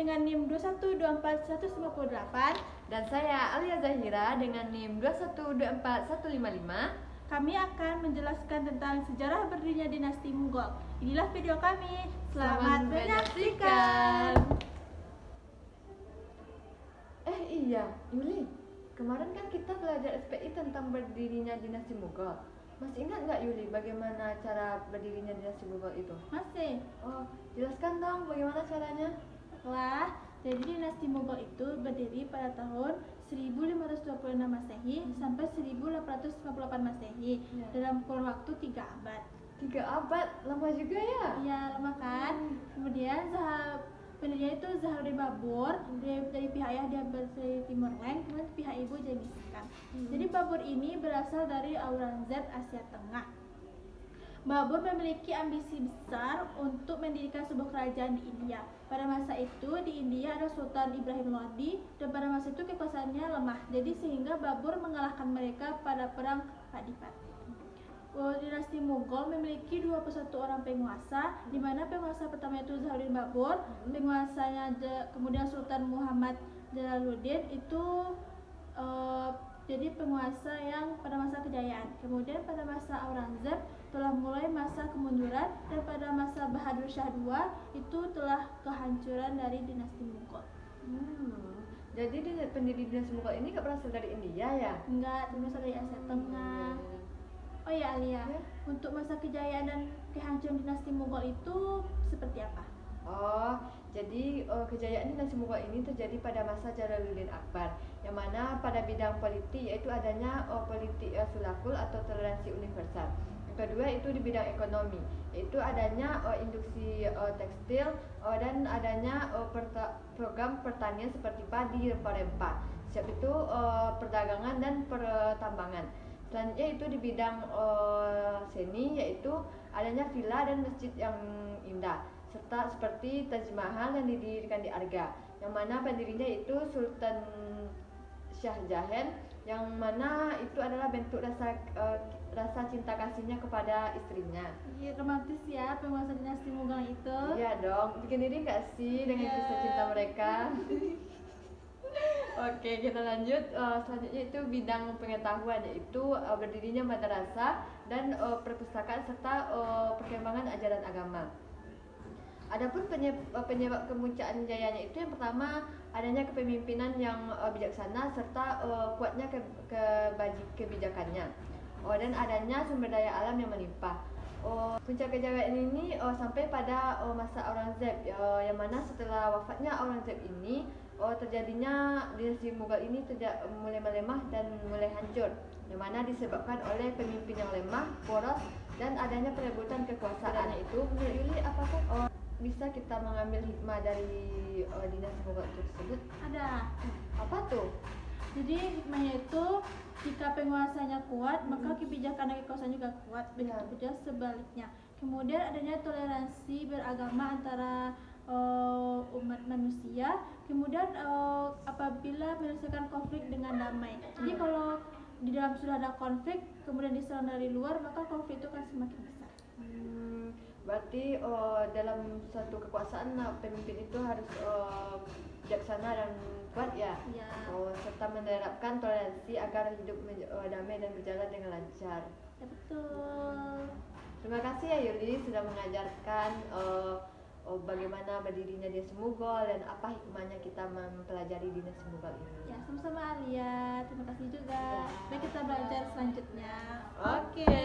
dengan NIM 2124158. Dan saya Alia Zahira dengan NIM 2124155. Kami akan menjelaskan tentang sejarah berdirinya dinasti Mughal. Inilah video kami. Selamat menyaksikan. Iya, Yuli. Kemarin kan kita belajar SPI tentang berdirinya dinasti Mughal. Masih ingat nggak Yuli bagaimana cara berdirinya dinasti Mughal itu? Masih. Oh, jelaskan dong bagaimana caranya. Wah, jadi dinasti Mughal itu berdiri pada tahun 1526 Masehi sampai 1858 Masehi dalam kurun waktu 3 abad. 3 abad, lama juga ya? Iya, lama kan? Kemudian pendirinya itu Zaharuddin Babur dari pihak ayah dia dari Timur Leng, kemudian pihak ibu Genghis Khan. Jadi Babur ini berasal dari Aurangzeb Asia Tengah. Babur memiliki ambisi besar untuk mendirikan sebuah kerajaan di India. Pada masa itu di India ada Sultan Ibrahim Lodi dan pada masa itu kekuasaannya lemah. Jadi sehingga Babur mengalahkan mereka pada perang Padipat. Dinasti Mughal memiliki 21 orang penguasa, di mana penguasa pertama itu Zaharuddin Babur, penguasanya kemudian Sultan Muhammad Jalaluddin itu jadi penguasa yang pada masa kejayaan. Kemudian pada masa Aurangzeb telah mulai masa kemunduran dan pada masa Bahadur Shah II itu telah kehancuran dari dinasti Mughal. Jadi pendiri dinasti Mughal ini nggak berasal dari India ya? Enggak, berasal dari Asia Tengah. Oh ya Alia, untuk masa kejayaan dan kehancuran dinasti Mughal itu seperti apa? Oh, jadi kejayaan dinasti Mughal ini terjadi pada masa Jalaluddin Akbar, yang mana pada bidang politik yaitu adanya politik sulakul atau toleransi universal. Yang kedua itu di bidang ekonomi, yaitu adanya induksi tekstil dan adanya program pertanian seperti padi, rempah-rempah. Siap itu perdagangan dan pertambangan. Selanjutnya itu di bidang seni, yaitu adanya villa dan masjid yang indah, serta seperti Taj Mahal yang didirikan di Arga, yang mana pendirinya itu Sultan Shah Jahan, yang mana itu adalah bentuk rasa cinta kasihnya kepada istrinya. Iya, romantis ya penguasa dinasti Mughal itu. Iya dong, bikin diri nggak sih dengan kisah cinta mereka? Oke, kita lanjut. Selanjutnya itu bidang pengetahuan, yaitu berdirinya madrasah dan perpustakaan serta perkembangan ajaran agama. Adapun penyebab kemuncaan jayanya itu yang pertama adanya kepemimpinan yang bijaksana serta kuatnya kebijakannya. Dan adanya sumber daya alam yang melimpah. Puncak kejayaan ini sampai pada masa Aurangzeb, yang mana setelah wafatnya Aurangzeb ini terjadinya dinasti Mughal ini mulai melemah dan mulai hancur, yang mana disebabkan oleh pemimpin yang lemah, boros, dan adanya perebutan kekuasaan. Itu menurut Yuli apakah bisa kita mengambil hikmah dari dinasti Mughal tersebut? Ada. Apa tuh? Jadi hikmahnya itu jika penguasanya kuat, maka kebijakan dan kekuasaan juga kuat. Begitu juga sebaliknya. Kemudian adanya toleransi beragama antara umat manusia. Kemudian apabila menyelesaikan konflik dengan damai. Jadi kalau di dalam sudah ada konflik, kemudian diserang dari luar, maka konflik itu akan semakin besar. Berarti dalam suatu kekuasaan pemimpin itu harus bijaksana dan kuat ya? Serta menerapkan toleransi agar hidup damai dan berjalan dengan lancar. Ya, betul. Terima kasih ya Yuli sudah mengajarkan bagaimana berdirinya dinasti Mughal dan apa hikmahnya kita mempelajari dinasti Mughal ini. Ya, sama-sama Alia. Terima kasih juga. Baik, kita belajar selanjutnya. Oke.